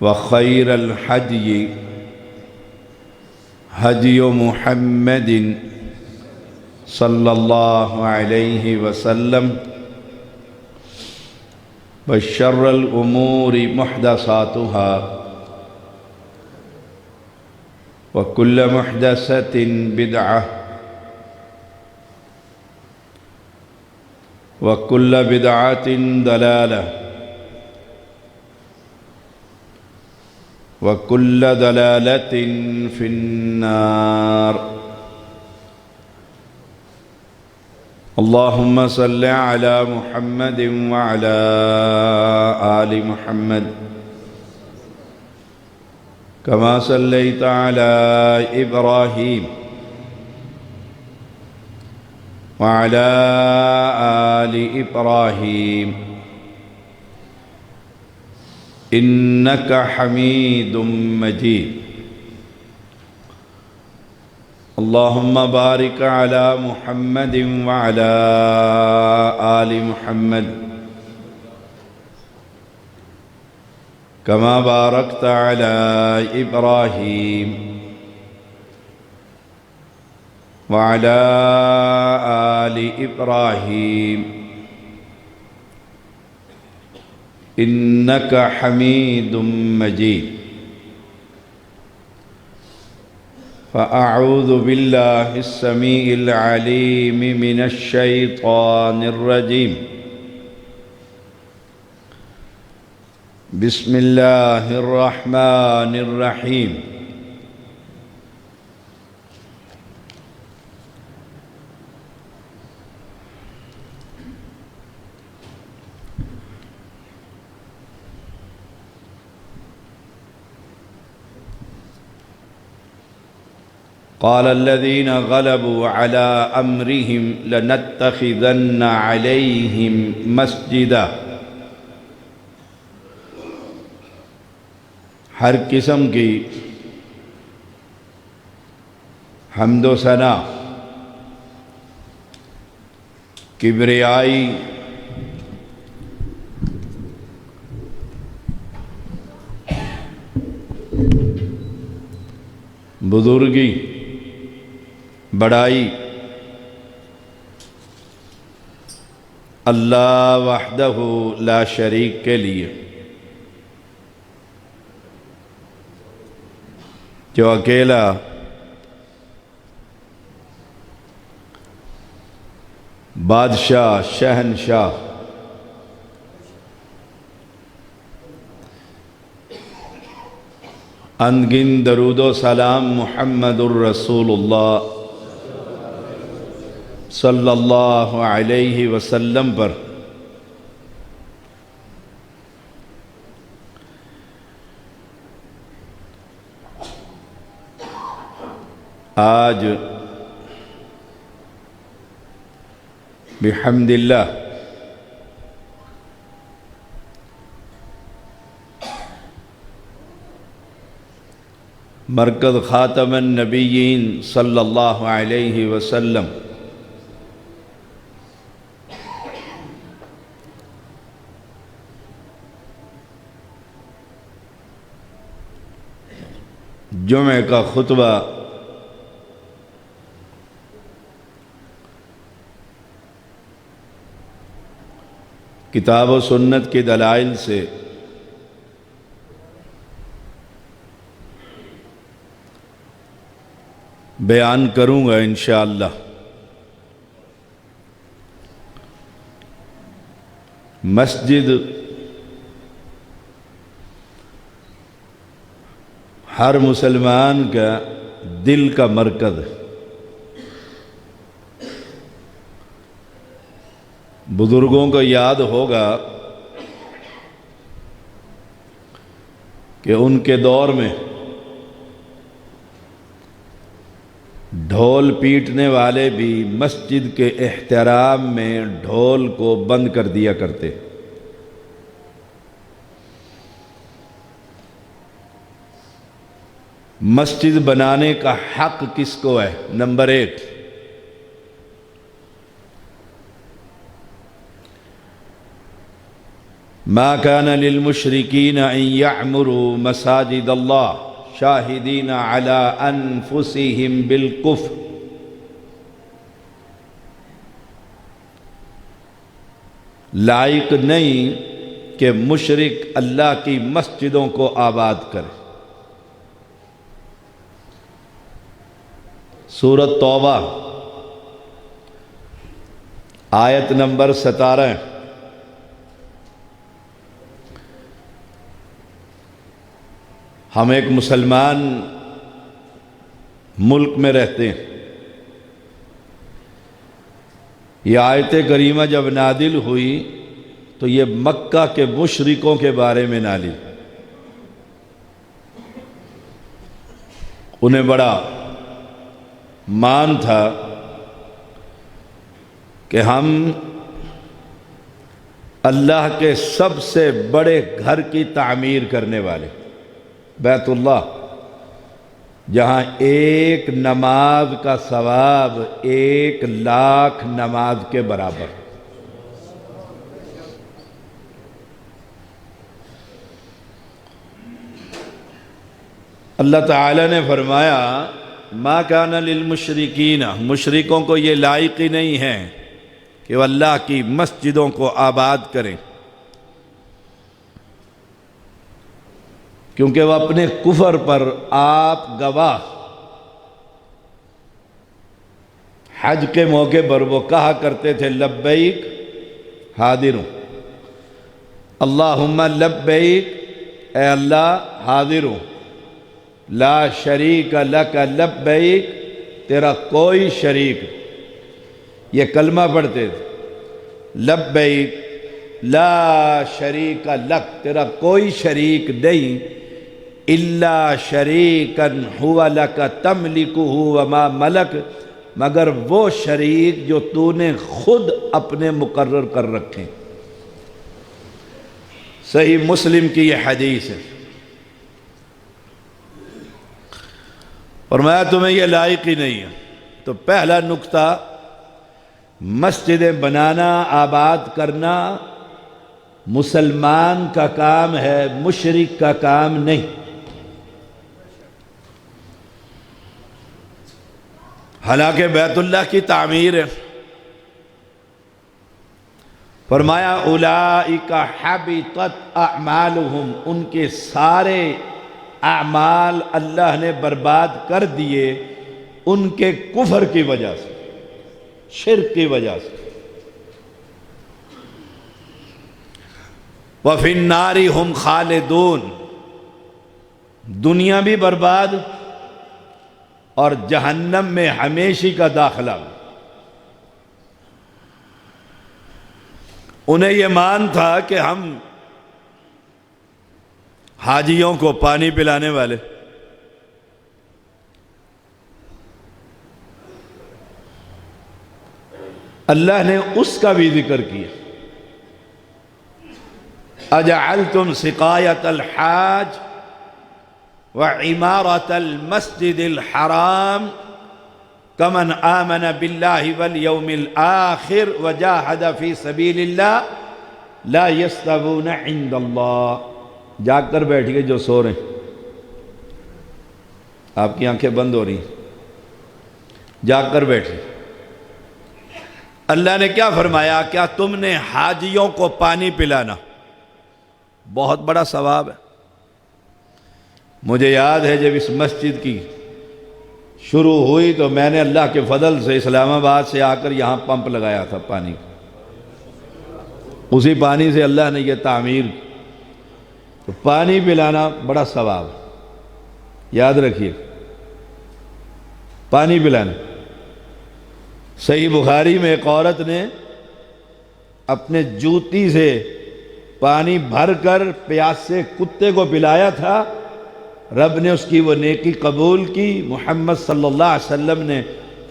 وخير الهدي هدي محمد صلى الله عليه وسلم وشر الأمور محدثاتها وكل محدثة بدعة وكل بدعة ضلالة وكل ضلالة في النار اللهم صل على محمد وعلى آل محمد كما صليت على إبراهيم وعلى آل إبراهيم إنك حميد مجيد اللهم بارك على محمد وعلى آل محمد كما باركت على إبراهيم وعلى آل إبراهيم إنك حميد مجيد فأعوذ بالله السميع العليم من الشيطان الرجيم بسم الله الرحمن الرحيم قال الذين غلبوا على أمرهم لنتخذن عليهم مسجدا ہر قسم کی حمد و ثنا کبریائی بزرگی بڑائی اللہ وحدہ لا شریک کے لیے جو اکیلا بادشاہ شہنشاہ انگن درود و سلام محمد الرسول اللہ صلی اللہ علیہ وسلم پر آج بحمد اللہ مرکز خاتم النبیین صلی اللہ علیہ وسلم جمعہ کا خطبہ کتاب و سنت کے دلائل سے بیان کروں گا انشاءاللہ۔ مسجد ہر مسلمان کا دل کا مرکز ہے۔ بزرگوں کو یاد ہوگا کہ ان کے دور میں ڈھول پیٹنے والے بھی مسجد کے احترام میں ڈھول کو بند کر دیا کرتے۔ مسجد بنانے کا حق کس کو ہے؟ نمبر 1، ما كان للمشركين أن يعمروا مساجد الله شاهدين على أنفسهم بالكفر لائق نہیں کہ مشرک اللہ کی مسجدوں کو آباد کرے۔ سورۃ توبہ آیت نمبر 17۔ ہم ایک مسلمان ملک میں رہتے ہیں۔ یہ آیت کریمہ جب نازل ہوئی تو یہ مکہ کے مشرکوں کے بارے میں نازل، انہیں بڑا مان تھا کہ ہم اللہ کے سب سے بڑے گھر کی تعمیر کرنے والے، بیت اللہ، جہاں ایک نماز کا ثواب 1,00,000 نماز کے برابر۔ اللہ تعالیٰ نے فرمایا ما کان للمشرکین، مشرکوں کو یہ لائق ہی نہیں ہے کہ وہ اللہ کی مسجدوں کو آباد کریں، کیونکہ وہ اپنے کفر پر آپ گواہ۔ حج کے موقع پر وہ کہا کرتے تھے لبیک حاضر ہوں، اللہم لبیک، اے اللہ حاضر ہوں، لا شریک لک لبیک، تیرا کوئی شریک، یہ کلمہ پڑھتے تھے لبیک لا شریک لک، تیرا کوئی شریک نہیں، الا شریکا ہوا لک تملکہ وما ملک، مگر وہ شریک جو تو نے خود اپنے مقرر کر رکھے۔ صحیح مسلم کی یہ حدیث ہے۔ فرمایا تمہیں یہ لائق ہی نہیں ہے۔ تو پہلا نقطہ، مسجدیں بنانا، آباد کرنا مسلمان کا کام ہے، مشرک کا کام نہیں۔ حالانکہ بیت اللہ کی تعمیر ہے۔ فرمایا اولئک حبطت اعمالہم، ان کے سارے اعمال اللہ نے برباد کر دیے ان کے کفر کی وجہ سے، شرک کی وجہ سے۔ وَفِي النَّارِ هُمْ خَالِدُونَ، دنیا بھی برباد اور جہنم میں ہمیشہ کا داخلہ۔ انہیں یہ مان تھا کہ ہم حاجیوں کو پانی پلانے والے، اللہ نے اس کا بھی ذکر کیا، اجعلتم سقایۃ الحاج وعمارۃ المسجد الحرام کمن آمن باللہ والیوم الآخر وجاہد فی سبیل اللہ لا یستوون عند اللہ۔ جاگ کر بیٹھیے جو سو رہے ہیں، آپ کی آنکھیں بند ہو رہی ہیں، جاگ کر بیٹھیے۔ اللہ نے کیا فرمایا؟ کیا تم نے حاجیوں کو پانی پلانا بہت بڑا ثواب ہے۔ مجھے یاد ہے جب اس مسجد کی شروع ہوئی تو میں نے اللہ کے فضل سے اسلام آباد سے آ کر یہاں پمپ لگایا تھا پانی کا، اسی پانی سے اللہ نے یہ تعمیر کی۔ تو پانی پلانا بڑا ثواب، یاد رکھیے، پانی پلانا۔ صحیح بخاری میں ایک عورت نے اپنے جوتی سے پانی بھر کر پیاسے کتے کو پلایا تھا، رب نے اس کی وہ نیکی قبول کی۔ محمد صلی اللہ علیہ وسلم نے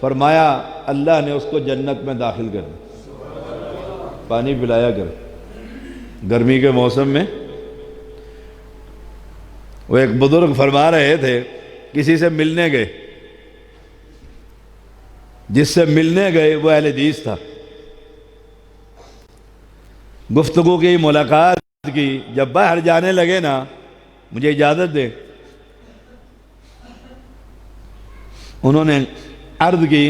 فرمایا اللہ نے اس کو جنت میں داخل کر دیا۔ پانی پلایا کر گرمی کے موسم میں۔ وہ ایک بزرگ فرما رہے تھے، کسی سے ملنے گئے، جس سے ملنے گئے وہ اہل حدیث تھا، گفتگو کی، ملاقات کی جب باہر جانے لگے نا مجھے اجازت دے، انہوں نے عرض کی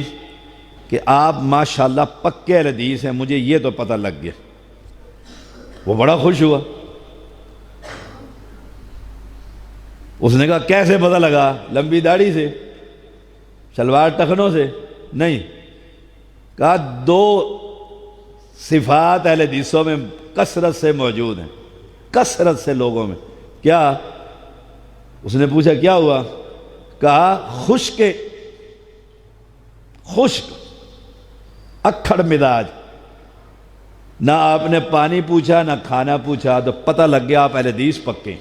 کہ آپ ماشاءاللہ پکے اہل حدیث ہیں، مجھے یہ تو پتہ لگ گیا۔ وہ بڑا خوش ہوا۔ اس نے کہا کیسے پتہ لگا؟ لمبی داڑھی سے، شلوار ٹخنوں سے؟ نہیں، کہا دو صفات اہل حدیثوں میں کثرت سے موجود ہیں، کثرت سے لوگوں میں۔ کیا؟ اس نے پوچھا کیا ہوا؟ کہا خشک اکھڑ مزاج، نہ آپ نے پانی پوچھا نہ کھانا پوچھا، تو پتہ لگ گیا آپ اہل حدیث پکے۔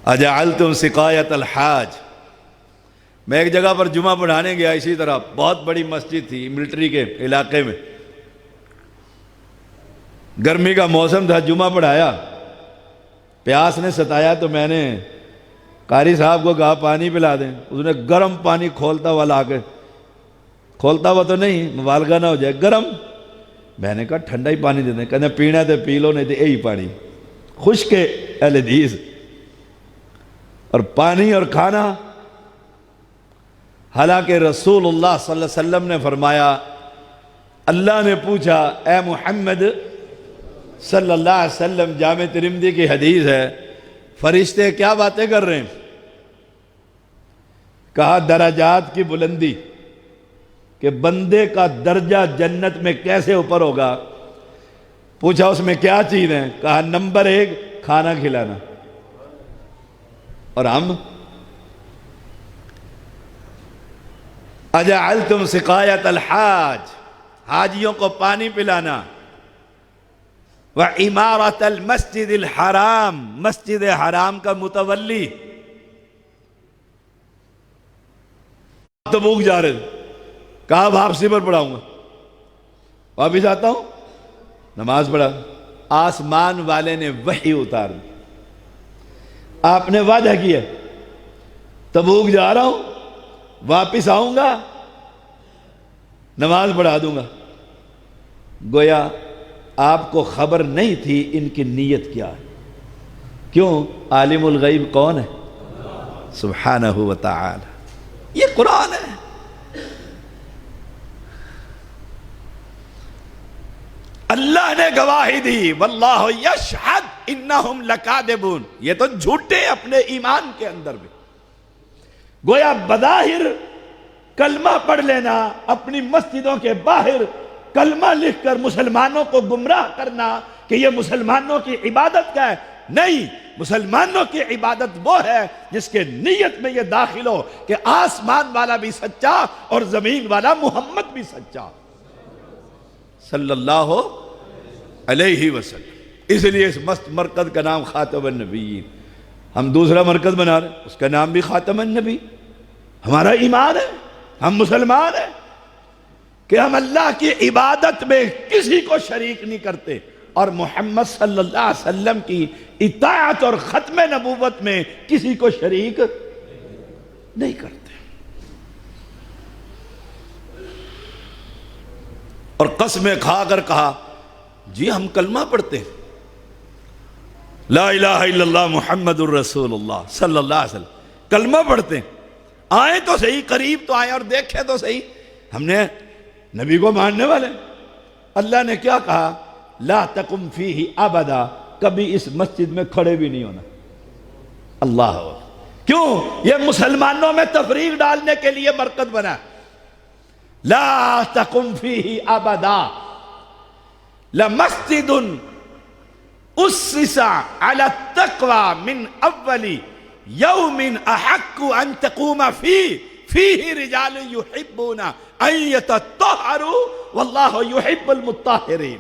اجعلتم سقایت الحاج، میں ایک جگہ پر جمعہ پڑھانے گیا، اسی طرح بہت بڑی مسجد تھی ملٹری کے علاقے میں، گرمی کا موسم تھا، جمعہ پڑھایا، پیاس نے ستایا تو میں نے قاری صاحب کو کہا پانی پلا دیں۔ اس نے گرم پانی کھولتا ہوا لا کے، کھولتا ہوا تو نہیں مبالغہ نہ ہو جائے، گرم۔ میں نے کہا ٹھنڈا ہی پانی دے دیں، کہنے پینا تو پی لو نہیں تو یہی پانی، خشک اہل حدیث۔ اور پانی اور کھانا، حالانکہ رسول اللہ صلی اللہ علیہ وسلم نے فرمایا، اللہ نے پوچھا اے محمد صلی اللہ علیہ وسلم، جامع ترمذی کی حدیث ہے، فرشتے کیا باتیں کر رہے ہیں؟ کہا درجات کی بلندی، کہ بندے کا درجہ جنت میں کیسے اوپر ہوگا۔ پوچھا اس میں کیا چیز ہے؟ کہا نمبر 1 کھانا کھلانا۔ اور ہم اجعلتم سقایت الحاج، حاجیوں کو پانی پلانا، وعمارت المسجد الحرام، مسجد حرام کا متولی۔ تبوک جا رہے تھے، کہا واپسی پر پڑھاؤں گا، واپس آتا ہوں نماز پڑھا، آسمان والے نے وحی اتار دی، آپ نے وعدہ کیا تبوک جا رہا ہوں، واپس آؤں گا نماز پڑھا دوں گا۔ گویا آپ کو خبر نہیں تھی ان کی نیت کیا ہے۔ کیوں؟ عالم الغیب کون ہے؟ سبحانہ و تعالی۔ یہ قرآن ہے۔ اللہ نے گواہی دی، واللہ یشہد انہم لکاذبون، یہ تو جھوٹے اپنے ایمان کے اندر بھی۔ گویا بظاہر کلمہ پڑھ لینا، اپنی مسجدوں کے باہر کلمہ لکھ کر مسلمانوں کو گمراہ کرنا کہ یہ مسلمانوں کی عبادت کا ہے، نہیں، مسلمانوں کی عبادت وہ ہے جس کے نیت میں یہ داخل ہو کہ آسمان والا بھی سچا اور زمین والا محمد بھی سچا صلی اللہ علیہ وسلم۔ اس لیے اس مست مرکز کا نام خاتم النبیین۔ ہم دوسرا مرکز بنا رہے ہیں، اس کا نام بھی خاتم النبی۔ ہمارا ایمان ہے، ہم مسلمان ہیں کہ ہم اللہ کی عبادت میں کسی کو شریک نہیں کرتے، اور محمد صلی اللہ علیہ وسلم کی اطاعت اور ختم نبوت میں کسی کو شریک نہیں کرتے۔ اور قسمیں کھا کر کہا جی ہم کلمہ پڑھتے ہیں، لا الہ الا اللہ محمد الرسول اللہ صلی اللہ علیہ وسلم، کلمہ پڑھتے ہیں، آئیں تو صحیح، قریب تو آئیں اور دیکھیں تو صحیح، ہم نے نبی کو ماننے والے۔ اللہ نے کیا کہا؟ لا تقم فیہ ابدا، کبھی اس مسجد میں کھڑے بھی نہیں ہونا۔ اللہ اکبر۔ کیوں؟ یہ مسلمانوں میں تفریق ڈالنے کے لیے مرکز بنا۔ لا تقم فیہ ابدا لمسجد اسس علی التقوی من اول یوم احق ان تقوم فیہ رجال یحبون ان یتطہروا واللہ یحب المطہرین۔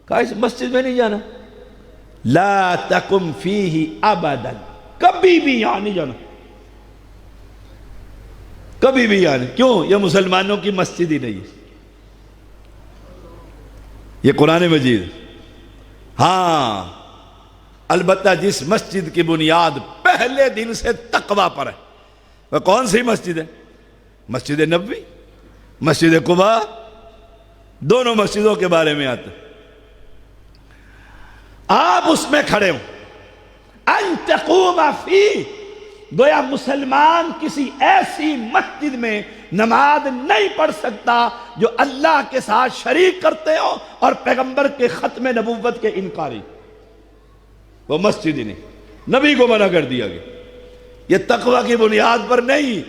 کہا اس مسجد میں نہیں جانا، لا تقم فیہ ابدا، کبھی بھی یہاں نہیں جانا، کبھی بھی یہاں نہیں۔ کیوں؟ یہ مسلمانوں کی مسجد ہی نہیں ہے، یہ قرآن مجید۔ ہاں البتہ جس مسجد کی بنیاد پہلے دن سے تقوی پر ہے، وہ کون سی مسجد ہے؟ مسجد نبوی، مسجد قباء، دونوں مسجدوں کے بارے میں آتا ہے۔ آپ اس میں کھڑے ہوں، ان تقوم فی، گویا مسلمان کسی ایسی مسجد میں نماز نہیں پڑھ سکتا جو اللہ کے ساتھ شریک کرتے ہو اور پیغمبر کے ختم نبوت کے انکاری، وہ مسجد ہی نہیں، نبی کو منع کر دیا گیا۔ یہ تقوی کی بنیاد پر نہیں،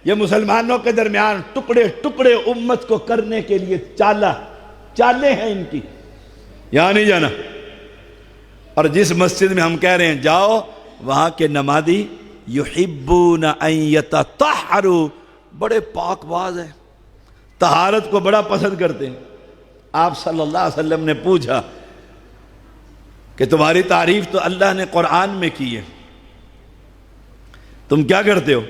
یہ مسلمانوں کے درمیان ٹکڑے ٹکڑے امت کو کرنے کے لیے چالیں ہیں ان کی، یہاں نہیں جانا۔ اور جس مسجد میں ہم کہہ رہے ہیں جاؤ، وہاں کے نمازی یحبون ان یتطہروا، بڑے پاک باز ہیں، طہارت کو بڑا پسند کرتے ہیں۔ آپ صلی اللہ علیہ وسلم نے پوچھا کہ تمہاری تعریف تو اللہ نے قرآن میں کی ہے، تم کیا کرتے ہو؟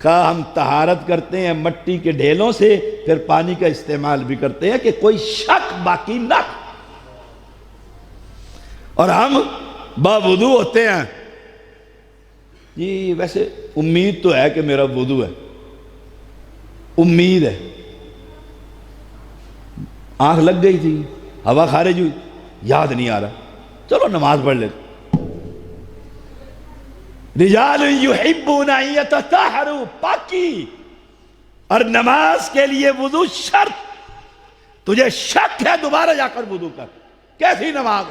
کہا ہم طہارت کرتے ہیں مٹی کے ڈھیلوں سے، پھر پانی کا استعمال بھی کرتے ہیں کہ کوئی شک باقی نہ، اور ہم باوضو ہوتے ہیں۔ جی ویسے امید تو ہے کہ میرا وضو ہے، امید ہے، آنکھ لگ گئی تھی، ہوا خارج ہوئی، یاد نہیں آ رہا، چلو نماز پڑھ لیتے۔ رجال یحبون ان یتطہروا، پاکی، اور نماز کے لیے وضو شرط۔ تجھے شک ہے دوبارہ جا کر وضو کر، کیسی نماز؟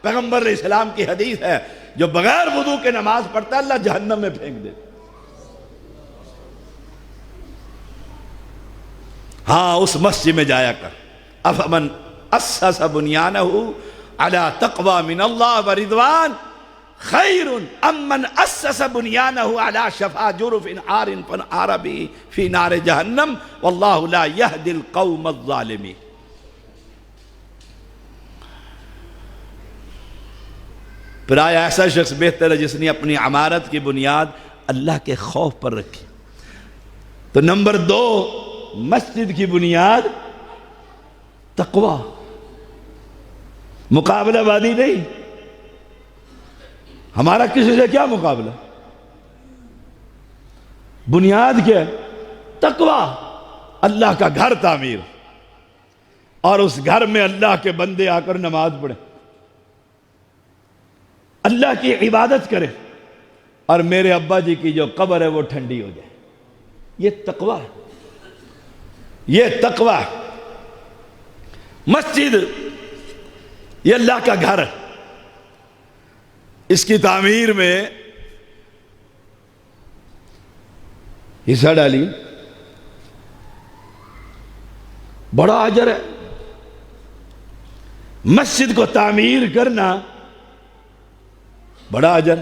پیغمبر علیہ السلام کی حدیث ہے جو بغیر وضو کے نماز پڑھتا ہے اللہ جہنم میں پھینک دے۔ ہاں اس مسجد میں جایا کر۔ افمن اسس بنیانہ علی تقوی من اللہ ورضوان خیر ام من اسس بنیانہ علی شفا جرف عار فانہار به فی نار جہنم واللہ لا یہدی القوم الظالمین۔ پھر آیا ایسا شخص بہتر ہے جس نے اپنی عمارت کی بنیاد اللہ کے خوف پر رکھی۔ تو نمبر 2 مسجد کی بنیاد تقوی، مقابلہ بازی نہیں۔ ہمارا کسی سے کیا مقابلہ؟ بنیاد کیا ہے؟ تقوی، اللہ کا گھر تعمیر، اور اس گھر میں اللہ کے بندے آ کر نماز پڑھیں، اللہ کی عبادت کرے، اور میرے ابا جی کی جو قبر ہے وہ ٹھنڈی ہو جائے۔ یہ تقوی ہے، یہ تقوی ہے۔ مسجد یہ اللہ کا گھر ہے، اس کی تعمیر میں حصہ ڈالی، بڑا اجر ہے۔ مسجد کو تعمیر کرنا بڑا اجر۔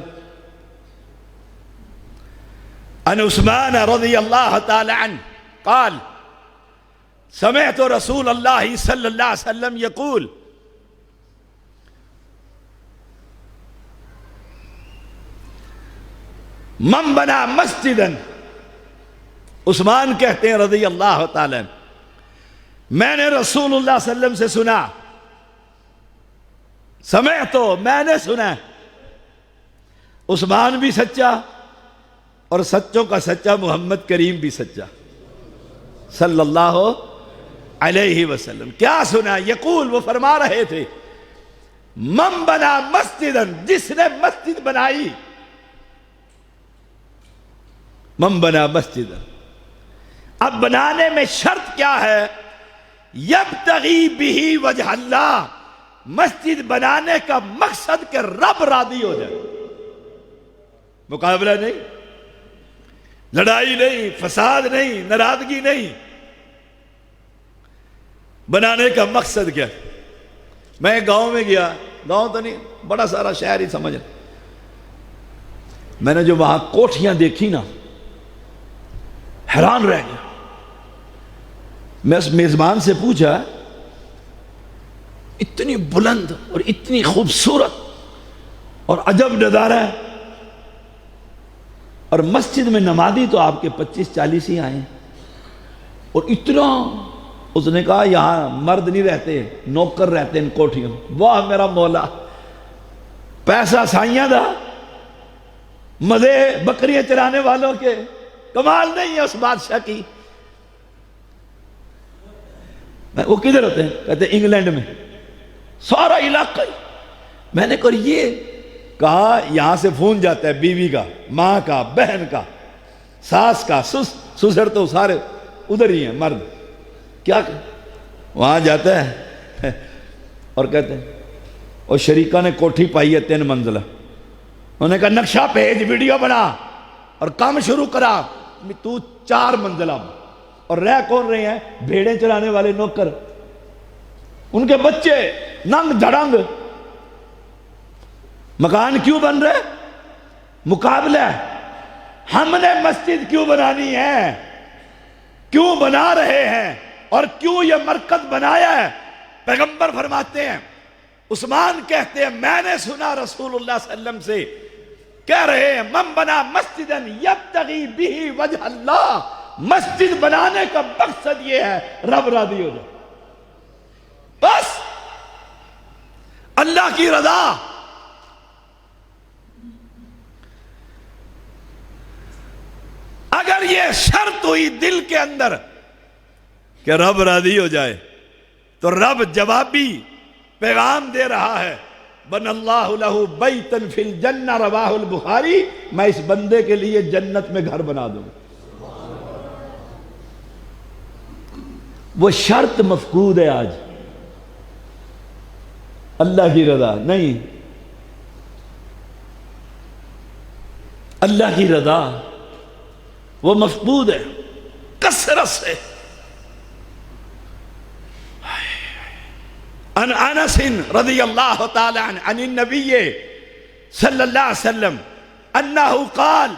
عن عثمان رضی اللہ تعالی عنہ قال سمعت رسول اللہ صلی اللہ علیہ وسلم یقول من بنا مسجدا، عثمان کہتے ہیں رضی اللہ تعالی عنہ، میں نے رسول اللہ صلی اللہ علیہ وسلم سے سنا، سمعتو، میں نے سنا۔ عثمان بھی سچا اور سچوں کا سچا محمد کریم بھی سچا صلی اللہ علیہ وسلم۔ کیا سنا؟ یقول، وہ فرما رہے تھے، من بنا مسجدا، جس نے مسجد بنائی، من بنا مسجدا۔ اب بنانے میں شرط کیا ہے؟ یبتغی بہ وجہ اللہ، مسجد بنانے کا مقصد کہ رب راضی ہو جائے، مقابلہ نہیں، لڑائی نہیں، فساد نہیں، ناراضگی نہیں۔ بنانے کا مقصد کیا؟ میں گاؤں میں گیا، گاؤں تو نہیں، بڑا سارا شہر ہی سمجھ، میں نے جو وہاں کوٹھیاں دیکھی نا، حیران رہ گیا۔ میں اس میزبان سے پوچھا، اتنی بلند اور اتنی خوبصورت اور عجب نظارہ ہے، اور مسجد میں نمازی تو آپ کے 25-40 ہی آئے ہیں، اور اتنا، اس نے کہا یہاں مرد نہیں رہتے، نوکر رہتے ان کوٹھیوں۔ واہ میرا مولا، پیسہ سائیاں دا، مزے بکریاں چرانے والوں کے، کمال نہیں ہے اس بادشاہ کی۔ وہ کدھر ہوتے ہیں؟ کہتے ہیں انگلینڈ میں، سارا علاقہ ہی۔ میں نے کہا یہ، کہا یہاں سے فون جاتا ہے بیوی کا، ماں کا، بہن کا، ساس کا، سسر تو سارے ادھر ہی ہیں مرد، کیا وہاں جاتا ہے اور کہتے ہیں اور شریکہ نے کوٹھی پائی ہے 3 منزلہ، انہوں نے کہا نقشہ بھیج، ویڈیو بنا اور کام شروع کرا، تو 4 منزلہ، اور رہ کون رہے ہیں؟ بھیڑیں چلانے والے نوکر، ان کے بچے ننگ دھڑنگ۔ مکان کیوں بن رہے؟ مقابلہ ہے۔ ہم نے مسجد کیوں بنانی ہے؟ کیوں بنا رہے ہیں؟ اور کیوں یہ مرکز بنایا ہے؟ پیغمبر فرماتے ہیں، عثمان کہتے ہیں میں نے سنا رسول اللہ صلی اللہ علیہ وسلم سے کہہ رہے ہیں من بنا مسجدا یبتغی بہ وجہ اللہ، مسجد بنانے کا مقصد یہ ہے رب راضی ہو جائے، بس اللہ کی رضا۔ اگر یہ شرط ہوئی دل کے اندر کہ رب راضی ہو جائے تو رب جوابی پیغام دے رہا ہے، بن اللہ لہ بیتا فی الجنہ، رواہ البخاری، میں اس بندے کے لیے جنت میں گھر بنا دوں۔ وہ شرط مفقود ہے آج، اللہ کی رضا نہیں، اللہ کی رضا وہ مفقود ہے کثرت سے۔ عن انس رضی اللہ تعالی عنہ عن النبی صلی اللہ علیہ وسلم انہ قال،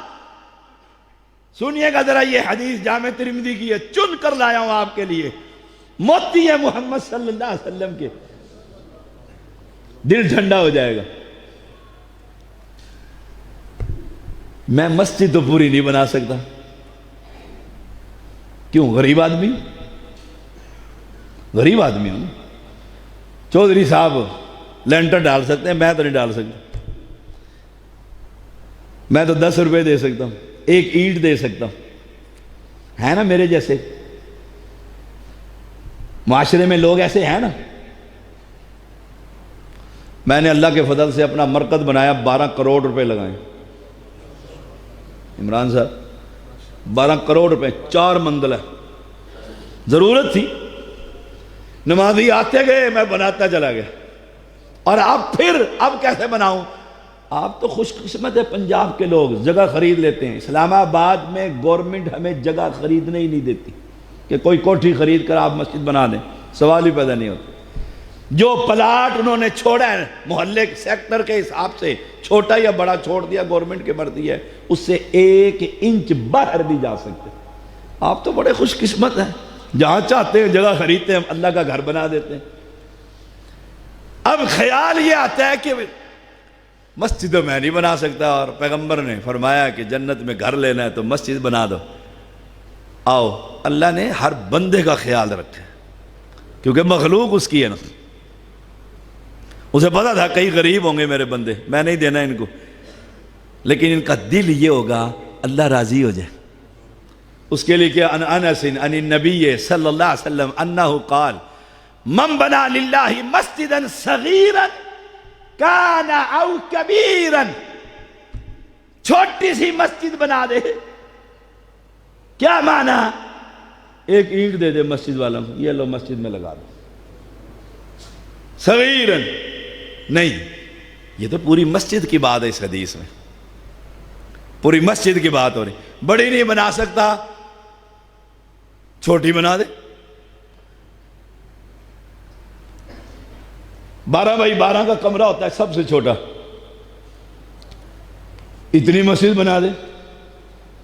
سنیے گا ذرا یہ حدیث جامع ترمذی کی ہے، چن کر لایا ہوں آپ کے لیے، موتی ہے محمد صلی اللہ علیہ وسلم کے، دل ٹھنڈا ہو جائے گا۔ میں مسجد تو پوری نہیں بنا سکتا، کیوں؟ غریب آدمی، غریب آدمی ہوں۔ چودھری صاحب لینٹر ڈال سکتے ہیں، میں تو نہیں ڈال سکتا، میں تو 10 روپے دے سکتا ہوں، 1 اینٹ دے سکتا ہوں، ہے نا میرے جیسے معاشرے میں لوگ ایسے ہیں نا۔ میں نے اللہ کے فضل سے اپنا مرکز بنایا، 12 کروڑ روپے لگائے، عمران صاحب 12 کروڑ روپے، 4 منزلہ، ضرورت تھی، نمازی آتے گئے، میں بناتا چلا گیا۔ اور اب کیسے بناؤں؟ آپ تو خوش قسمت ہے، پنجاب کے لوگ جگہ خرید لیتے ہیں، اسلام آباد میں گورنمنٹ ہمیں جگہ خریدنے ہی نہیں دیتی کہ کوئی کوٹھی خرید کر آپ مسجد بنا دیں، سوال ہی پیدا نہیں ہوتا۔ جو پلاٹ انہوں نے چھوڑا ہے محلے سیکٹر کے حساب سے، چھوٹا یا بڑا چھوڑ دیا، گورنمنٹ کی مرضی ہے، اس سے 1 انچ باہر بھی جا سکتے۔ آپ تو بڑے خوش قسمت ہیں، جہاں چاہتے ہیں جگہ خریدتے ہیں، اللہ کا گھر بنا دیتے ہیں۔ اب خیال یہ آتا ہے کہ مسجد تو میں نہیں بنا سکتا، اور پیغمبر نے فرمایا کہ جنت میں گھر لینا ہے تو مسجد بنا دو۔ آؤ، اللہ نے ہر بندے کا خیال رکھا، کیونکہ مخلوق اس کی ہے نا، اسے پتا تھا کئی غریب ہوں گے میرے بندے، میں نہیں دینا ان کو، لیکن ان کا دل یہ ہوگا اللہ راضی ہو جائے۔ اس کے لیے کہ عن انس عن النبی صلی اللہ علیہ وسلم انہ قال من بنا للہ مسجدا صغیرا کان او کبیرا، چھوٹی سی مسجد بنا دے، کیا معنی؟ 1 اینٹ دے دے مسجد والوں کو، یہ لو مسجد میں لگا دو، صغیرا نہیں، یہ تو پوری مسجد کی بات ہے، اس حدیث میں پوری مسجد کی بات ہو رہی، بڑی نہیں بنا سکتا، چھوٹی بنا دے، 12 بائی 12 کا کمرہ ہوتا ہے سب سے چھوٹا، اتنی مسجد بنا دے۔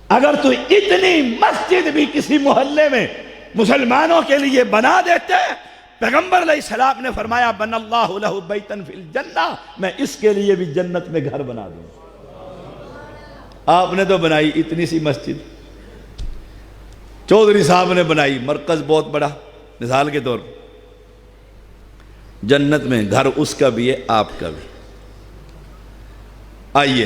اگر تو اتنی مسجد بھی کسی محلے میں مسلمانوں کے لیے بنا دیتے، پیغمبر علیہ السلام نے فرمایا بن اللہ لہ بیتا فی الجنہ، میں اس کے لیے بھی جنت میں گھر بنا دوں۔ آپ نے تو بنائی اتنی سی مسجد، چودھری صاحب نے بنائی مرکز بہت بڑا، مثال کے طور پر جنت میں گھر اس کا بھی ہے، آپ کا بھی۔ آئیے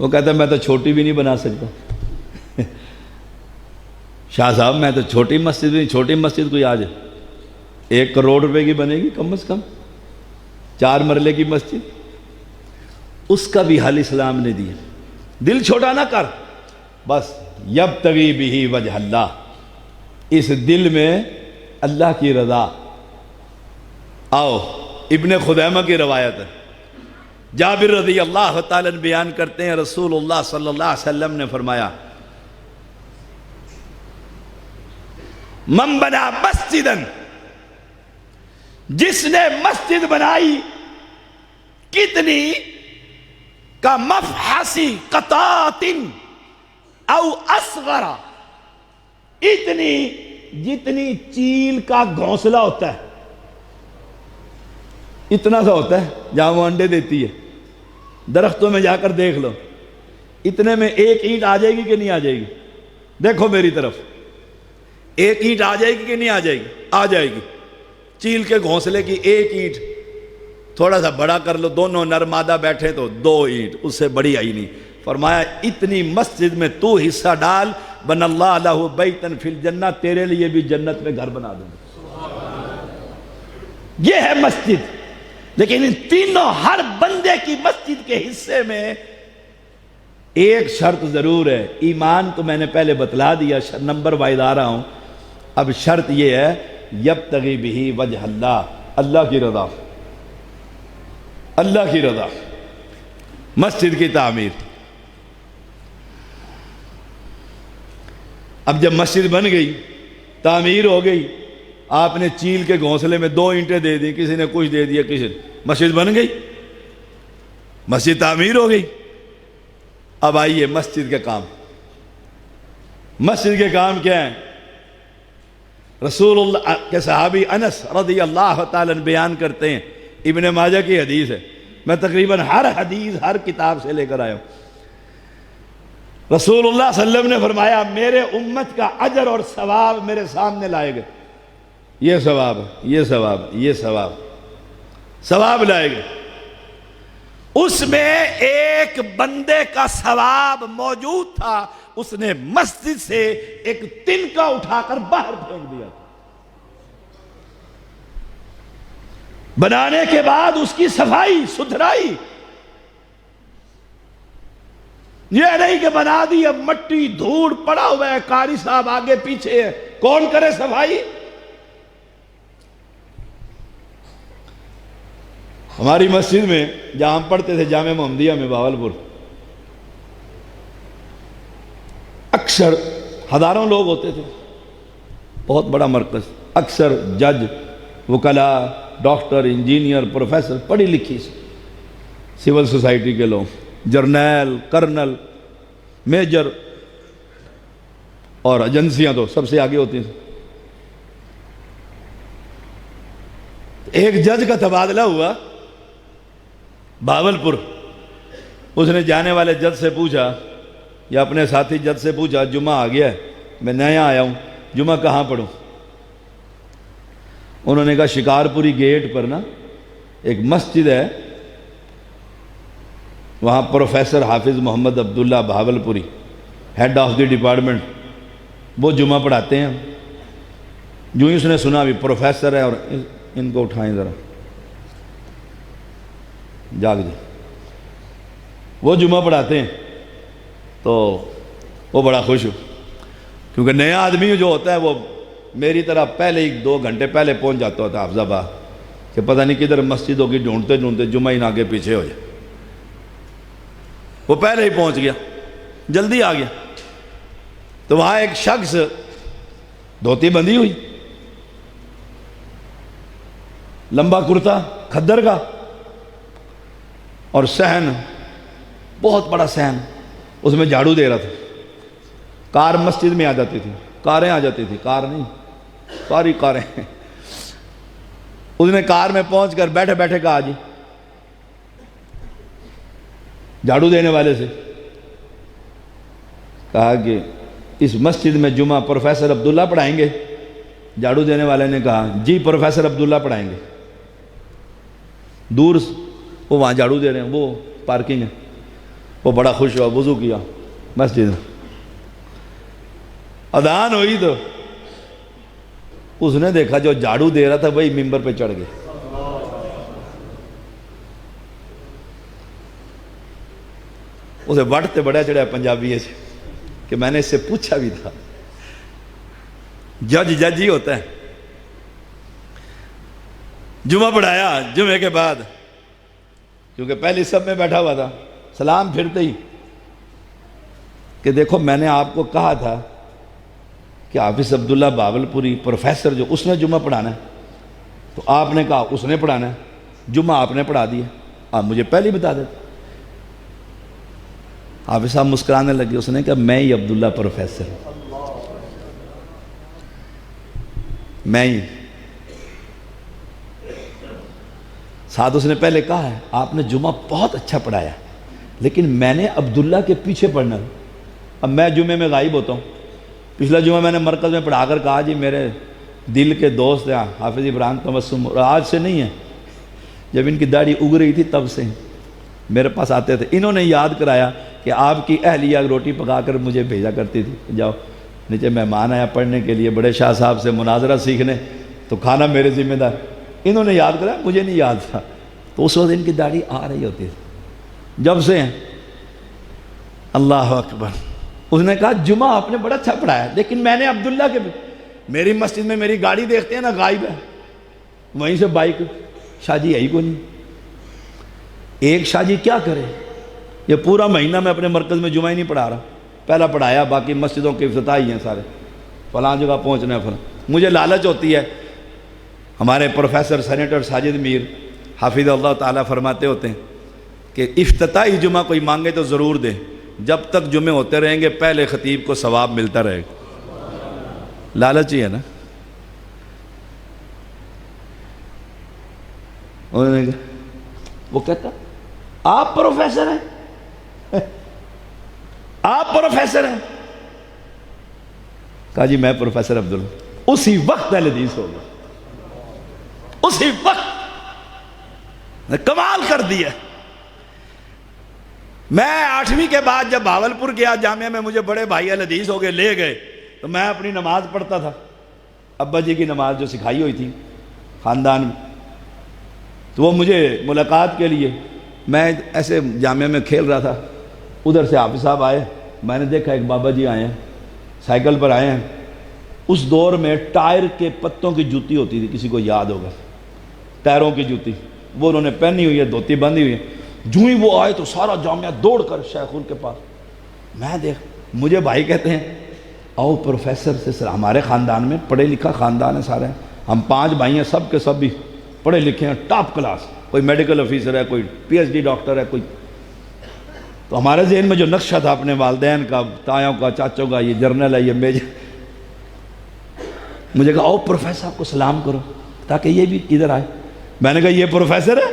وہ کہتا ہے میں تو چھوٹی بھی نہیں بنا سکتا۔ شاہ صاحب میں تو چھوٹی مسجد بھی نہیں، چھوٹی مسجد کوئی آ جائے 1 کروڑ روپے کی بنے گی کم از کم، 4 مرلے کی مسجد، اس کا بھی حل اسلام نے دیا۔ دل چھوٹا نہ کر، بس یبتغی بہ وجہ اللہ، اس دل میں اللہ کی رضا۔ آؤ ابن خدیمہ کی روایت ہے، جابر رضی اللہ تعالیٰ بیان کرتے ہیں رسول اللہ صلی اللہ علیہ وسلم نے فرمایا من بنا مسجدن، جس نے مسجد بنائی کتنی کا مفحسی قطات او اصغر، اتنی جتنی چیل کا گھونسلہ ہوتا ہے، اتنا سا ہوتا ہے جہاں وہ انڈے دیتی ہے، درختوں میں جا کر دیکھ لو، اتنے میں 1 اینٹ آ جائے گی کہ نہیں آ جائے گی؟ دیکھو میری طرف، 1 اینٹ آ جائے گی کہ نہیں آ جائے گی؟ آ جائے گی۔ چیل کے گھونسلے کی 1 اینٹ، تھوڑا سا بڑا کر لو، دونوں نر مادہ بیٹھے تو 2 اینٹ، اس سے بڑی آئی نہیں۔ فرمایا اتنی مسجد میں تو حصہ ڈال، بن اللہ لہ بیتن فی الجنہ، تیرے لیے بھی جنت میں گھر بنا دوں گا۔ یہ ہے مسجد۔ لیکن ان تینوں ہر بندے کی مسجد کے حصے میں ایک شرط ضرور ہے، ایمان تو میں نے پہلے بتلا دیا، نمبر وائز آ رہا ہوں، اب شرط یہ ہے یبتغی بہ وجہ اللہ، اللہ کی رضا، اللہ کی رضا۔ مسجد کی تعمیر، اب جب مسجد بن گئی، تعمیر ہو گئی، آپ نے چیل کے گھونسلے میں 2 اینٹیں دے دی، کسی نے کچھ دے دیا، کسی نے، مسجد بن گئی، مسجد تعمیر ہو گئی۔ اب آئیے مسجد کے کام، مسجد کے کام کیا ہیں؟ رسول اللہ کے صحابی انس رضی اللہ تعالیٰ بیان کرتے ہیں، ابن ماجہ کی حدیث ہے، میں تقریباً ہر حدیث ہر کتاب سے لے کر آیا ہوں۔ رسول اللہ صلی اللہ علیہ وسلم نے فرمایا میرے امت کا اجر اور ثواب میرے سامنے لائے گئے، یہ ثواب، یہ ثواب، یہ ثواب، ثواب لائے گئے۔ اس میں ایک بندے کا ثواب موجود تھا، اس نے مسجد سے ایک تنکا اٹھا کر باہر پھینک دیا تھا۔ بنانے کے بعد اس کی صفائی ستھرائی، یہ نہیں کہ بنا دی اب مٹی دھوڑ پڑا ہوا ہے، قاری صاحب آگے پیچھے ہے، کون کرے صفائی؟ ہماری مسجد میں جہاں ہم پڑھتے تھے جامع محمدیہ میں باولپور، اکثر ہزاروں لوگ ہوتے تھے، بہت بڑا مرکز، اکثر جج، وکلاء، ڈاکٹر، انجینئر، پروفیسر، پڑھی لکھی سول سوسائٹی کے لوگ، جرنیل، کرنل، میجر، اور ایجنسیاں تو سب سے آگے ہوتی ہیں۔ ایک جج کا تبادلہ ہوا باولپور، اس نے جانے والے جج سے پوچھا یا اپنے ساتھی جج سے پوچھا جمعہ آ گیا ہے، میں نیا آیا ہوں، جمعہ کہاں پڑھوں؟ انہوں نے کہا شکارپوری گیٹ پر نا ایک مسجد ہے، وہاں professor Hafiz Muhammad Abdullah Bahawalpuri, head of the department, وہ جمعہ پڑھاتے ہیں۔ جو ہی اس نے سنا بھی پروفیسر ہے اور ان کو اٹھائیں ذرا، جاگ جائیں، وہ جمعہ پڑھاتے ہیں، تو وہ بڑا خوش ہو، کیونکہ نیا آدمی جو ہوتا ہے وہ میری طرح پہلے ہی 2 گھنٹے پہلے پہنچ جاتا ہوتا حافظ آباد، کہ پتہ نہیں کدھر مسجد ہوگی، ڈھونڈتے ڈھونڈتے جمعہ ہی آگے پیچھے ہو جائے۔ وہ پہلے ہی پہنچ گیا، جلدی آ گیا، تو وہاں ایک شخص دھوتی بندھی ہوئی، لمبا کرتا کھدر کا، اور صحن، بہت بڑا صحن، اس میں جھاڑو دے رہا تھا۔ کار مسجد میں آ جاتی تھی، کاریں آ جاتی تھی، کار نہیں، ساری کاریں۔ اس نے کار میں پہنچ کر بیٹھے بیٹھے کہا جی جھاڑو دینے والے سے، کہا کہ اس مسجد میں جمعہ پروفیسر عبداللہ پڑھائیں گے؟ جھاڑو دینے والے نے کہا جی پروفیسر عبداللہ پڑھائیں گے۔ دور وہ وہاں جھاڑو دے رہے ہیں، وہ پارکنگ ہے، وہ بڑا خوش ہوا، وضو کیا، مسجد میں اذان ہوئی تو اس نے دیکھا جو جھاڑو دے رہا تھا وہی ممبر پہ چڑھ گئے. اسے وٹتے بڑا چڑھا پنجابی سے کہ میں نے اس سے پوچھا بھی تھا. جج ہی ہوتا ہے. جمعہ پڑھایا، جمعے کے بعد کیونکہ پہلی سب میں بیٹھا ہوا تھا، سلام پھرتے ہی کہ دیکھو میں نے آپ کو کہا تھا کہ حافظ عبداللہ باولپوری پروفیسر جو اس نے جمعہ پڑھانا ہے، تو آپ نے کہا اس نے پڑھانا ہے، جمعہ آپ نے پڑھا دیا، آپ مجھے پہلے ہی بتا دیتے. حافظ صاحب مسکرانے لگے. اس نے کہا میں ہی عبداللہ پروفیسر ہوں، میں ہی. ساتھ اس نے پہلے کہا ہے آپ نے جمعہ بہت اچھا پڑھایا لیکن میں نے عبداللہ کے پیچھے پڑھنا ہے. اب میں جمعے میں غائب ہوتا ہوں. پچھلا جمعہ میں نے مرکز میں پڑھا کر کہا جی میرے دل کے دوست ہیں حافظ ابراہیم تبسم، اور آج سے نہیں ہے، جب ان کی داڑھی اگ رہی تھی تب سے میرے پاس آتے تھے. انہوں نے یاد کرایا کہ آپ کی اہلیہ روٹی پکا کر مجھے بھیجا کرتی تھی، جاؤ نیچے مہمان آیا پڑھنے کے لیے بڑے شاہ صاحب سے مناظرہ سیکھنے، تو کھانا میرے ذمہ دار. انہوں نے یاد کرایا، مجھے نہیں یاد تھا. تو اس وقت ان کی داڑھی آ رہی ہوتی تھی. جب سے اللہ اکبر. اس نے کہا جمعہ آپ نے بڑا اچھا پڑھایا لیکن میں نے عبداللہ کے میری مسجد میں میری گاڑی دیکھتے ہیں نا غائب ہے، وہیں سے بائک شاہ جی ہے ہی کو نہیں. ایک شاہ جی کیا کرے، یہ پورا مہینہ میں اپنے مرکز میں جمعہ ہی نہیں پڑھا رہا. پہلا پڑھایا، باقی مسجدوں کے افتتاحی ہیں سارے، فلاں جگہ پہنچنا ہے فلاں. مجھے لالچ ہوتی ہے. ہمارے پروفیسر سینیٹر ساجد میر حافظ اللہ تعالیٰ فرماتے ہوتے ہیں کہ افتتاحی جمعہ کوئی مانگے تو ضرور دے، جب تک جمعے ہوتے رہیں گے پہلے خطیب کو ثواب ملتا رہے گا. لالچ ہی ہے نا. وہ کہتا آپ پروفیسر ہیں، آپ پروفیسر ہیں. کہا جی میں پروفیسر عبداللہ. اسی وقت اہل حدیث ہو گیا، اسی وقت کمال کر دیا. میں 8ویں کے بعد جب بھاولپور گیا جامعہ میں، مجھے بڑے بھائی اہل حدیث ہو گئے، لے گئے تو میں اپنی نماز پڑھتا تھا، ابا جی کی نماز جو سکھائی ہوئی تھی خاندان میں. تو وہ مجھے ملاقات کے لیے، میں ایسے جامعہ میں کھیل رہا تھا، ادھر سے حافظ صاحب آئے. میں نے دیکھا ایک بابا جی آئے ہیں، سائیکل پر آئے ہیں. اس دور میں ٹائر کے پتوں کی جوتی ہوتی تھی، کسی کو یاد ہوگا، ٹائروں کی جوتی، وہ انہوں نے پہنی ہوئی ہے، دھوتی بندھی ہوئی ہے. جو ہی وہ آئے تو سارا جامعہ دوڑ کر شیخ کے پاس. میں دیکھ، مجھے بھائی کہتے ہیں آؤ پروفیسر سے، سر ہمارے خاندان میں پڑھے لکھا خاندان ہے سارے، ہم 5 بھائی ہیں، سب کے سب بھی پڑھے لکھے ہیں، ٹاپ کلاس. کوئی میڈیکل آفیسر ہے، کوئی پی ایچ ڈی ڈاکٹر ہے، کوئی. تو ہمارے ذہن میں جو نقشہ تھا اپنے والدین کا، تایوں کا، چاچوں کا، یہ جرنل ہے، یہ میجر. مجھے کہا آؤ پروفیسر صاحب کو سلام کرو تاکہ یہ بھی ادھر آئے. میں نے کہا یہ پروفیسر ہے،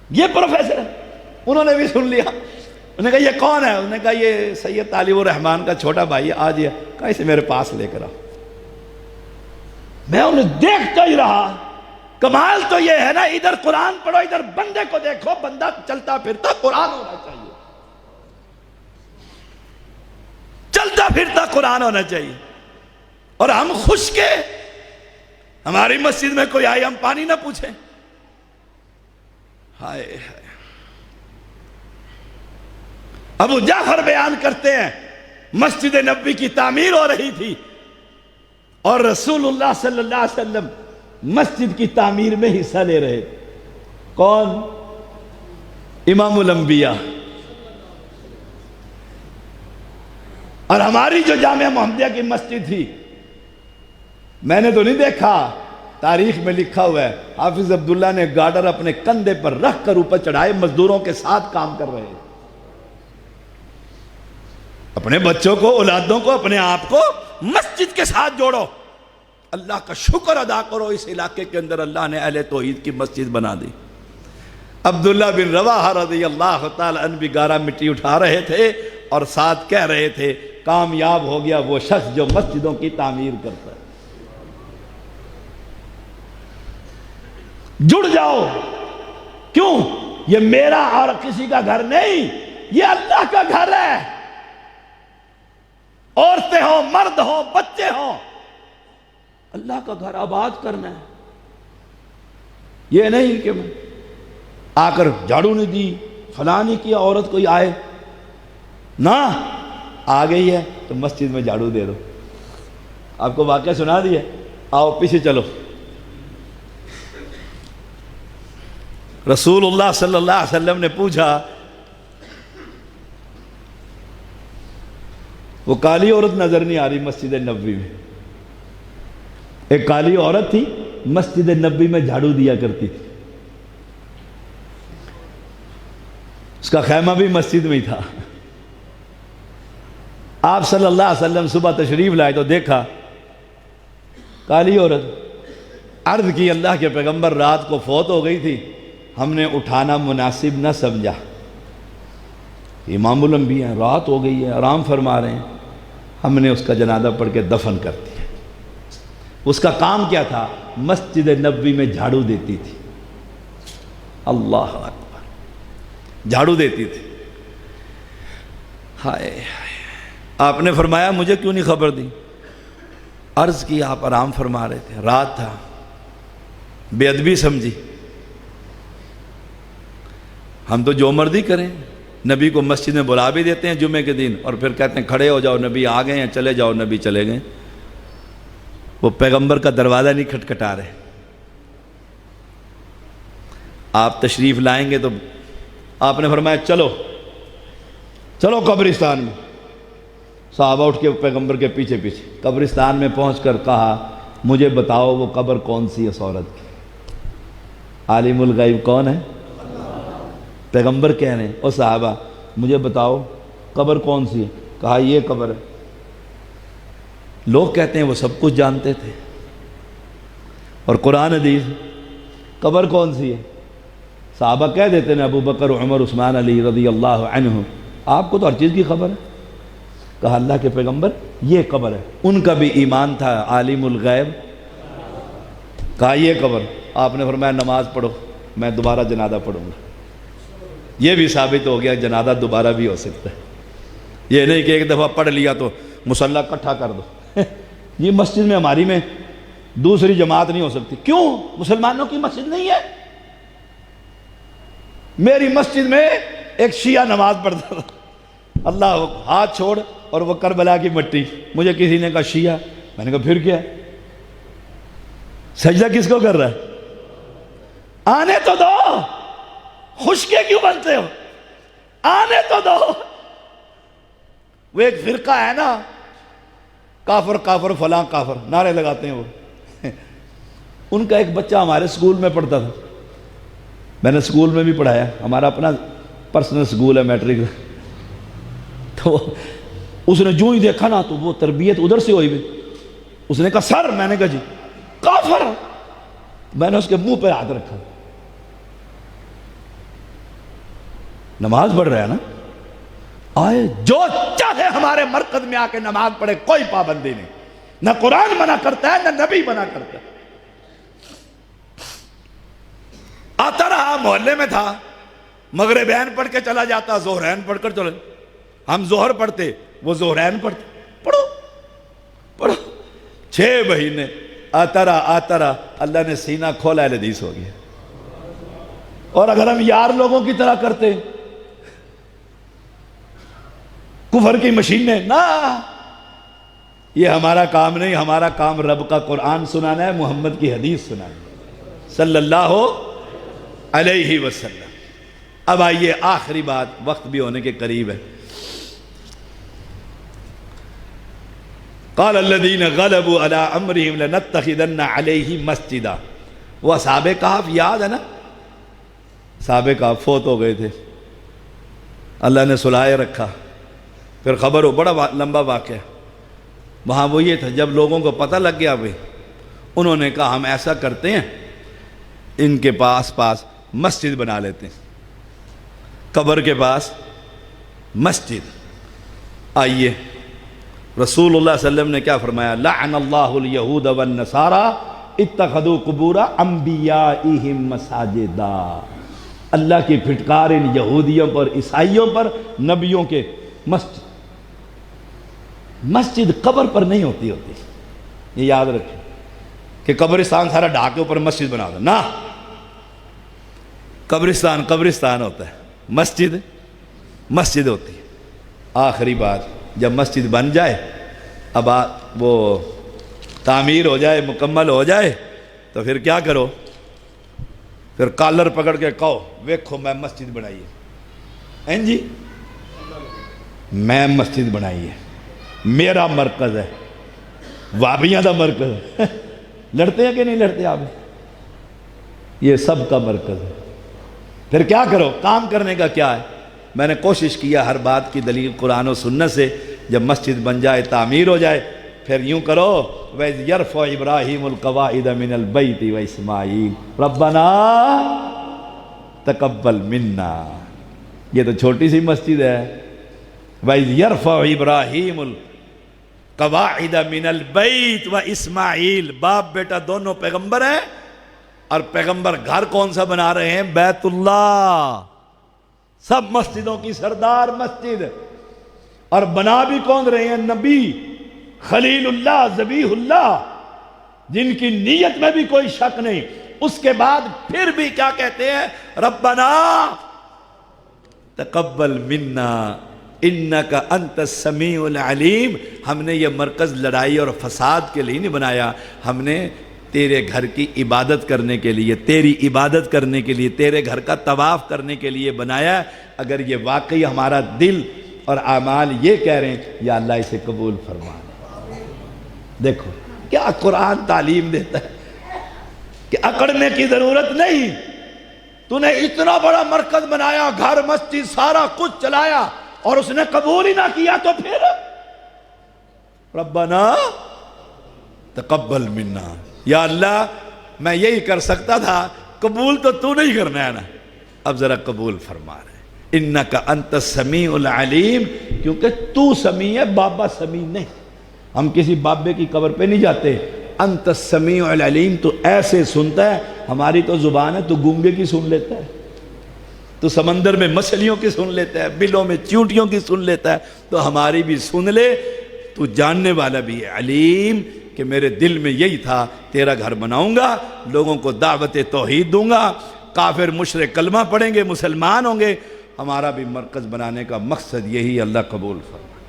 یہ پروفیسر ہے. انہوں نے بھی سن لیا. انہوں نے کہا یہ کون ہے؟ انہوں نے کہا یہ سید طالب الرحمان کا چھوٹا بھائی ہے، آج یہ کہا اسے میرے پاس لے کر آؤ. میں انہیں دیکھتا ہی رہا. کمال تو یہ ہے نا، ادھر قرآن پڑھو، ادھر بندے کو دیکھو، بندہ چلتا پھرتا قرآن ہونا چاہیے، چلتا پھرتا قرآن ہونا چاہیے. اور ہم خوش کے ہماری مسجد میں کوئی آئے ہم پانی نہ پوچھیں. ہائے ہائے. ابو جعفر بیان کرتے ہیں مسجد نبوی کی تعمیر ہو رہی تھی اور رسول اللہ صلی اللہ علیہ وسلم مسجد کی تعمیر میں حصہ لے رہے. کون؟ امام الانبیاء. اور ہماری جو جامعہ محمدیہ کی مسجد تھی، میں نے تو نہیں دیکھا، تاریخ میں لکھا ہوا ہے حافظ عبداللہ نے گارڈر اپنے کندھے پر رکھ کر اوپر چڑھائے، مزدوروں کے ساتھ کام کر رہے ہیں. اپنے بچوں کو، اولادوں کو، اپنے آپ کو مسجد کے ساتھ جوڑو. اللہ کا شکر ادا کرو اس علاقے کے اندر اللہ نے اہل توحید کی مسجد بنا دی. عبداللہ بن رواحہ رضی اللہ تعالیٰ عنہ بھی گارا مٹی اٹھا رہے تھے اور ساتھ کہہ رہے تھے کامیاب ہو گیا وہ شخص جو مسجدوں کی تعمیر کرتا ہے. جڑ جاؤ. کیوں؟ یہ میرا اور کسی کا گھر نہیں، یہ اللہ کا گھر ہے. عورتیں ہوں، مرد ہوں، بچے ہوں، اللہ کا گھر آباد کرنا ہے. یہ نہیں کہ میں آ کر جھاڑو نہیں دی، فلاں نہیں کیا، عورت کوئی آئے نہ آ گئی ہے تو مسجد میں جھاڑو دے دو. آپ کو واقعہ سنا دیا، آؤ پیچھے چلو. رسول اللہ صلی اللہ علیہ وسلم نے پوچھا، وہ کالی عورت نظر نہیں آ رہی مسجد نبوی میں. ایک کالی عورت تھی، مسجد نبوی میں جھاڑو دیا کرتی تھی. اس کا خیمہ بھی مسجد میں ہی تھا. آپ صلی اللہ علیہ وسلم صبح تشریف لائے تو دیکھا کالی عورت. عرض کی اللہ کے پیغمبر رات کو فوت ہو گئی تھی، ہم نے اٹھانا مناسب نہ سمجھا. امام الانبیاء ہیں، رات ہو گئی ہے، آرام فرما رہے ہیں، ہم نے اس کا جنازہ پڑھ کے دفن کر دیا. اس کا کام کیا تھا؟ مسجد نبوی میں جھاڑو دیتی تھی. اللہ اکبر، جھاڑو دیتی تھی. ہائے آپ نے فرمایا مجھے کیوں نہیں خبر دی؟ عرض کی آپ آرام فرما رہے تھے، رات تھا، بے ادبی سمجھی. ہم تو جو مرضی کریں، نبی کو مسجد میں بلا بھی دیتے ہیں جمعے کے دن اور پھر کہتے ہیں کھڑے ہو جاؤ، نبی آ گئے ہیں، چلے جاؤ، نبی چلے گئے. وہ پیغمبر کا دروازہ نہیں کھٹکھٹا رہے. آپ تشریف لائیں گے تو آپ نے فرمایا چلو چلو قبرستان میں. صحابہ اٹھ کے پیغمبر کے پیچھے پیچھے قبرستان میں پہنچ کر کہا مجھے بتاؤ وہ قبر کون سی ہے اس عورت کی؟ عالم الغیب کون ہے؟ پیغمبر کہہ رہے ہیں او صحابہ مجھے بتاؤ قبر کون سی ہے؟ کہا یہ قبر ہے. لوگ کہتے ہیں وہ سب کچھ جانتے تھے، اور قرآن حدیث قبر کون سی ہے؟ صحابہ کہہ دیتے ہیں ابو بکر، عمر، عثمان، علی رضی اللہ عنہ، آپ کو تو ہر چیز کی خبر ہے. کہا اللہ کے پیغمبر یہ قبر ہے. ان کا بھی ایمان تھا عالم الغیب. کہا یہ قبر. آپ نے فرمایا نماز پڑھو، میں دوبارہ جنازہ پڑھوں گا. یہ بھی ثابت ہو گیا جنازہ دوبارہ بھی ہو سکتا ہے. یہ نہیں کہ ایک دفعہ پڑھ لیا تو مصلی اکٹھا کر دو. یہ مسجد میں ہماری میں دوسری جماعت نہیں ہو سکتی. کیوں؟ مسلمانوں کی مسجد نہیں ہے. میری مسجد میں ایک شیعہ نماز پڑھتا تھا، اللہ ہاتھ چھوڑ، اور وہ کربلا کی مٹی. مجھے کسی نے کہا شیعہ، میں نے کہا پھر کیا؟ سجدہ کس کو کر رہا ہے؟ آنے تو دو، خشکے کیوں بنتے ہو؟ آنے تو دو. وہ ایک فرقہ ہے نا، کافر کافر فلاں کافر نعرے لگاتے ہیں وہ. ان کا ایک بچہ ہمارے اسکول میں پڑھتا تھا، میں نے اسکول میں بھی پڑھایا، ہمارا اپنا پرسنل اسکول ہے میٹرک. تو اس نے جو ہی دیکھا نا تو وہ تربیت ادھر سے ہوئی بھی. اس نے کہا سر، میں نے کہا جی. کافر. میں نے اس کے منہ پہ ہاتھ رکھا. نماز پڑھ رہا ہے نا، آئے جو چاہے ہمارے مرکز میں آ کے نماز پڑھے، کوئی پابندی نہیں. نہ قرآن منع کرتا ہے نہ نبی منع کرتا ہے. آتا رہا، محلے میں تھا، مغربین پڑھ کے چلا جاتا، ظہرین پڑھ کر چلے. ہم ظہر پڑھتے، وہ ظہرین پڑھتے. پڑھو پڑھو. 6 مہینے آتا رہا. اللہ نے سینہ کھولا، اہل حدیث ہو گیا. اور اگر ہم یار لوگوں کی طرح کرتے، کفر کی مشینیں، نہ، یہ ہمارا کام نہیں. ہمارا کام رب کا قرآن سنانا ہے، محمد کی حدیث سنانا ہے صلی اللہ علیہ وسلم. اب آئیے آخری بات، وقت بھی ہونے کے قریب ہے. قال الذين غلبوا على امرهم لنتخذن عليه مسجدا. وہ اصحاب کہف یاد ہے نا؟ اصحاب کہف فوت ہو گئے تھے، اللہ نے سلائے رکھا. پھر خبر ہو، بڑا لمبا واقعہ. وہاں وہ یہ تھا، جب لوگوں کو پتہ لگ گیا بھائی، انہوں نے کہا ہم ایسا کرتے ہیں، ان کے پاس مسجد بنا لیتے ہیں، قبر کے پاس مسجد. آئیے رسول اللہ صلی اللہ علیہ وسلم نے کیا فرمایا؟ لعن اللہ الیہود والنصارى اتخذوا قبور انبیائہم مساجدا. اللہ کی پھٹکار ان یہودیوں پر، عیسائیوں پر، نبیوں کے مسجد قبر پر نہیں ہوتی یہ یاد رکھیں کہ قبرستان سارا ڈھا کے اوپر مسجد بنا دو، نہ، قبرستان ہوتا ہے، مسجد ہوتی ہے۔ آخری بات، جب مسجد بن جائے، اب وہ تعمیر ہو جائے، مکمل ہو جائے، تو پھر کیا کرو؟ پھر کالر پکڑ کے کہو ویکھو میں مسجد بنائی ہے، جی میں مسجد بنائی ہے، میرا مرکز ہے، وابیاں دا مرکز ہے۔ لڑتے ہیں کہ نہیں لڑتے آپ؟ یہ سب کا مرکز ہے۔ پھر کیا کرو؟ کام کرنے کا کیا ہے؟ میں نے کوشش کیا ہر بات کی دلیل قرآن و سنت سے، جب مسجد بن جائے، تعمیر ہو جائے، پھر یوں کرو وَإِذْ يَرْفَعُ إِبْرَاهِيمُ الْقَوَاعِدَ مِنَ الْبَيْتِ وَإِسْمَاعِيلُ رَبَّنَا تَقَبَّلْ مِنَّا۔ یہ تو چھوٹی سی مسجد ہے۔ وَإِذْ يَرْفَعُ إِبْرَاهِيمُ الْقَوَاعِدَ مِنَ الْبَيْتِ وَإِسْمَاعِيلُ، باپ بیٹا دونوں پیغمبر ہیں، اور پیغمبر گھر کون سا بنا رہے ہیں؟ بیت اللہ۔ سب مسجدوں کی سردار مسجد، اور بنا بھی کون رہے ہیں؟ نبی، خلیل اللہ، ذبیح اللہ، جن کی نیت میں بھی کوئی شک نہیں۔ اس کے بعد پھر بھی کیا کہتے ہیں؟ ربنا تقبل منا انک انت السمیع العلیم۔ ہم نے یہ مرکز لڑائی اور فساد کے لیے نہیں بنایا، ہم نے تیرے گھر کی عبادت کرنے کے لیے، تیری عبادت کرنے کے لیے، تیرے گھر کا طواف کرنے کے لیے بنایا۔ اگر یہ واقعی ہمارا دل اور اعمال یہ کہہ رہے ہیں، یا اللہ اسے قبول فرما۔ دیکھو کیا قرآن تعلیم دیتا ہے کہ اکڑنے کی ضرورت نہیں۔ تو نے اتنا بڑا مرکز بنایا، گھر، مسجد، سارا کچھ چلایا، اور اس نے قبول ہی نہ کیا، تو پھر ربنا تقبل منا۔ یا اللہ میں یہی کر سکتا تھا، قبول تو نہیں کرنا ہے نا، اب ذرا قبول فرما رہے۔ انک انت السمیع العلیم، کیونکہ تو سمیع ہے، بابا سمیع نہیں۔ ہم کسی بابے کی قبر پہ نہیں جاتے۔ انت السمیع العلیم، تو ایسے سنتا ہے، ہماری تو زبان ہے، تو گونگے کی سن لیتا ہے، تو سمندر میں مچھلیوں کی سن لیتا ہے، بلوں میں چیونٹیوں کی سن لیتا ہے، تو ہماری بھی سن لے۔ تو جاننے والا بھی ہے، علیم، کہ میرے دل میں یہی تھا، تیرا گھر بناؤں گا، لوگوں کو دعوت توحید دوں گا، کافر مشرک کلمہ پڑھیں گے، مسلمان ہوں گے۔ ہمارا بھی مرکز بنانے کا مقصد یہی، اللہ قبول فرمائے۔